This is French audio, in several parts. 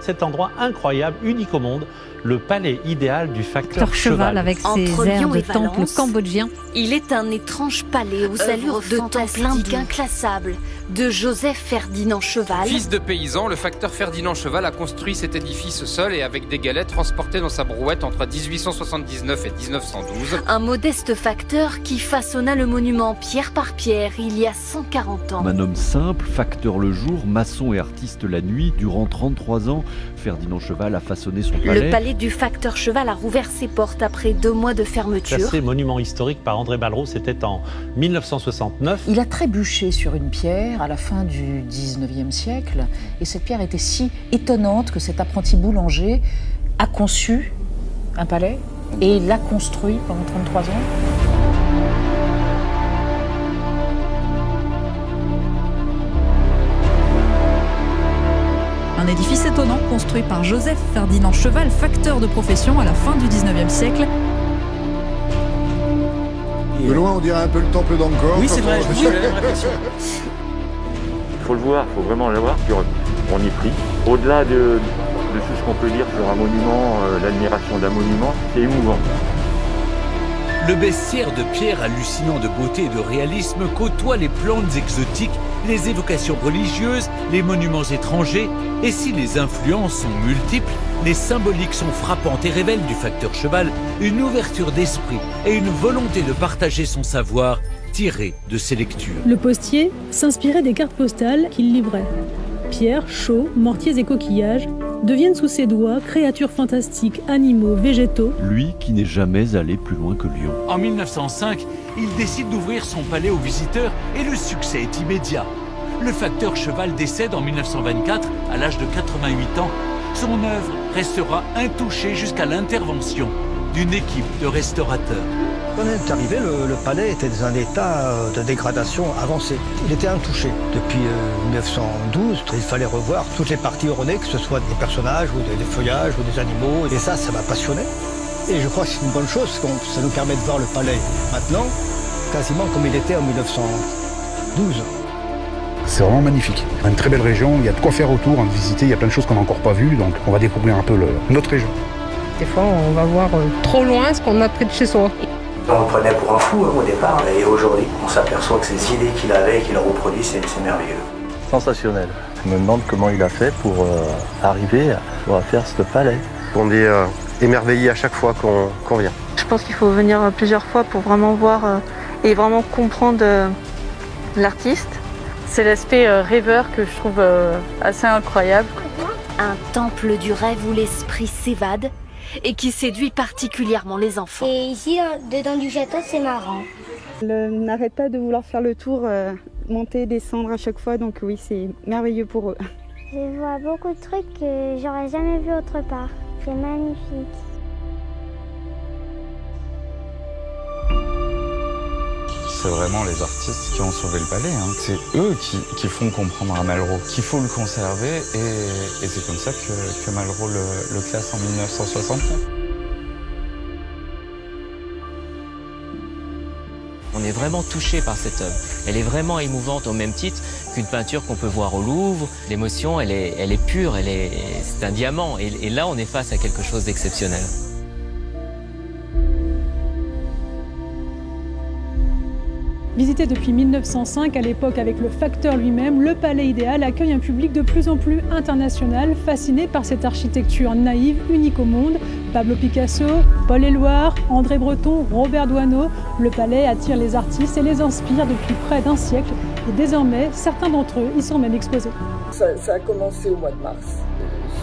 cet endroit incroyable, unique au monde, le palais idéal du facteur cheval. Avec ses airs de temple cambodgien. Il est un étrange palais aux allures de temple indique inclassable de Joseph Ferdinand Cheval. Fils de paysan, le facteur Ferdinand Cheval a construit cet édifice seul et avec des galets transportés dans sa brouette entre 1879 et 1912. Un modeste facteur qui façonna le monument pierre par pierre il y a 140 ans. Un homme simple, facteur le jour, maçon et artiste la nuit. Durant 33 ans, Ferdinand Cheval a façonné son palais. Le palais du facteur Cheval a rouvert ses portes après 2 mois de fermeture. Classé monument historique par André Malraux, c'était en 1969. Il a trébuché sur une pierre à la fin du 19e siècle, et cette pierre était si étonnante que cet apprenti boulanger a conçu un palais et il l'a construit pendant 33 ans. Un édifice étonnant construit par Joseph Ferdinand Cheval, facteur de profession à la fin du 19e siècle. De loin, on dirait un peu le temple d'Angkor. Oui, c'est vrai, je me suis fait la même réflexion. Il faut le voir, il faut vraiment le voir, puis on y prie. Au-delà de tout ce qu'on peut dire sur un monument, l'admiration d'un monument, c'est émouvant. Le bestiaire de pierre hallucinant de beauté et de réalisme côtoie les plantes exotiques, les évocations religieuses, les monuments étrangers. Et si les influences sont multiples, les symboliques sont frappantes et révèlent du facteur Cheval une ouverture d'esprit et une volonté de partager son savoir tiré de ses lectures. Le postier s'inspirait des cartes postales qu'il livrait. Pierres, chaux, mortiers et coquillages deviennent sous ses doigts créatures fantastiques, animaux, végétaux. Lui qui n'est jamais allé plus loin que Lyon. En 1905, il décide d'ouvrir son palais aux visiteurs et le succès est immédiat. Le facteur Cheval décède en 1924 à l'âge de 88 ans. Son œuvre restera intouchée jusqu'à l'intervention d'une équipe de restaurateurs. Quand on est arrivé, le palais était dans un état de dégradation avancé. Il était intouché. Depuis 1912, il fallait revoir toutes les parties ornées, que ce soit des personnages ou des feuillages ou des animaux. Et ça m'a passionné. Et je crois que c'est une bonne chose, ça nous permet de voir le palais maintenant, quasiment comme il était en 1912. C'est vraiment magnifique. Une très belle région, il y a de quoi faire autour, de visiter, il y a plein de choses qu'on n'a encore pas vues, donc on va découvrir un peu notre région. Des fois, on va voir trop loin ce qu'on a près de chez soi. On le prenait pour un fou au départ, et aujourd'hui, on s'aperçoit que ces idées qu'il avait et qu'il reproduit, c'est merveilleux. Sensationnel. Je me demande comment il a fait pour arriver à faire ce palais. On est émerveillé à chaque fois qu'on vient. Je pense qu'il faut venir plusieurs fois pour vraiment voir et vraiment comprendre l'artiste. C'est l'aspect rêveur que je trouve assez incroyable. Un temple du rêve où l'esprit s'évade et qui séduit particulièrement les enfants. Et ici, dedans du château, c'est marrant. On n'arrête pas de vouloir faire le tour, monter, descendre à chaque fois, donc oui, c'est merveilleux pour eux. Je vois beaucoup de trucs que j'aurais jamais vu autre part. C'est magnifique. C'est vraiment les artistes qui ont sauvé le palais. C'est eux qui font comprendre à Malraux qu'il faut le conserver et c'est comme ça que Malraux le classe en 1969. On est vraiment touché par cette œuvre. Elle est vraiment émouvante au même titre qu'une peinture qu'on peut voir au Louvre. L'émotion, elle est pure, c'est un diamant. Et là, on est face à quelque chose d'exceptionnel. Visité depuis 1905, à l'époque avec le facteur lui-même, le palais idéal accueille un public de plus en plus international, fasciné par cette architecture naïve, unique au monde. Pablo Picasso, Paul Éluard, André Breton, Robert Doisneau, le palais attire les artistes et les inspire depuis près d'1 siècle. Et désormais, certains d'entre eux y sont même exposés. Ça a commencé au mois de mars.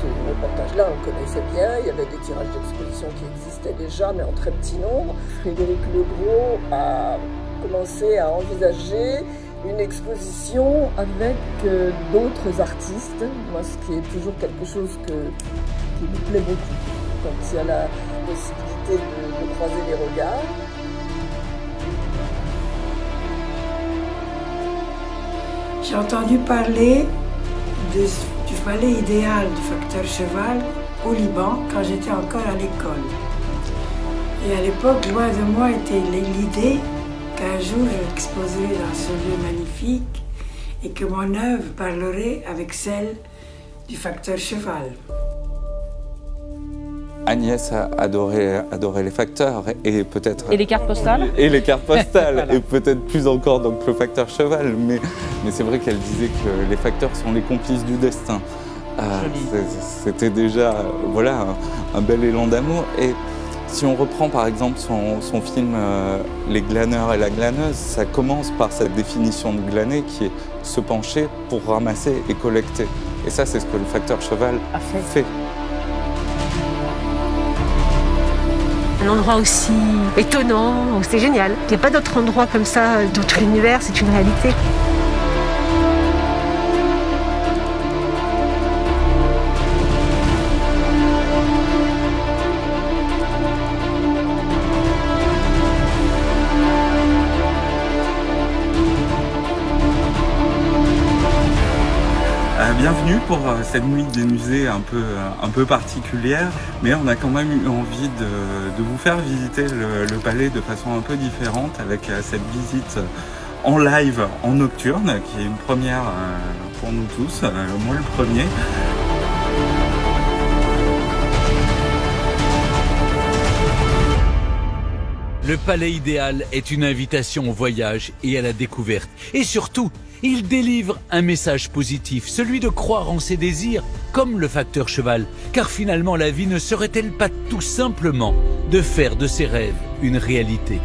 Ce reportage-là, on le connaissait bien. Il y avait des tirages d'exposition qui existaient déjà, mais en très petit nombre. Frédéric Legros a commencé à envisager une exposition avec d'autres artistes. Moi, ce qui est toujours quelque chose qui me plaît beaucoup. Quand il y a la possibilité de croiser les regards. J'ai entendu parler du palais idéal du facteur Cheval au Liban quand j'étais encore à l'école. Et à l'époque, loin de moi était l'idée qu'un jour j'exposerais dans ce lieu magnifique et que mon œuvre parlerait avec celle du facteur Cheval. Agnès a adoré les facteurs et peut-être... Et les cartes postales. Et les cartes postales, voilà. et peut-être plus encore donc le facteur cheval. Mais c'est vrai qu'elle disait que les facteurs sont les complices du destin. C'était déjà voilà, un bel élan d'amour. Et si on reprend par exemple son film Les glaneurs et la glaneuse, ça commence par cette définition de glaner qui est se pencher pour ramasser et collecter. Et ça, c'est ce que le facteur cheval fait. Un endroit aussi étonnant, c'est génial. Il n'y a pas d'autre endroit comme ça dans tout l'univers, c'est une réalité. Bienvenue pour cette nuit des musées un peu particulière, mais on a quand même eu envie de vous faire visiter le palais de façon un peu différente avec cette visite en live, en nocturne, qui est une première pour nous tous, moi le premier. Le palais idéal est une invitation au voyage et à la découverte. Et surtout, il délivre un message positif, celui de croire en ses désirs, comme le facteur cheval. Car finalement, la vie ne serait-elle pas tout simplement de faire de ses rêves une réalité ?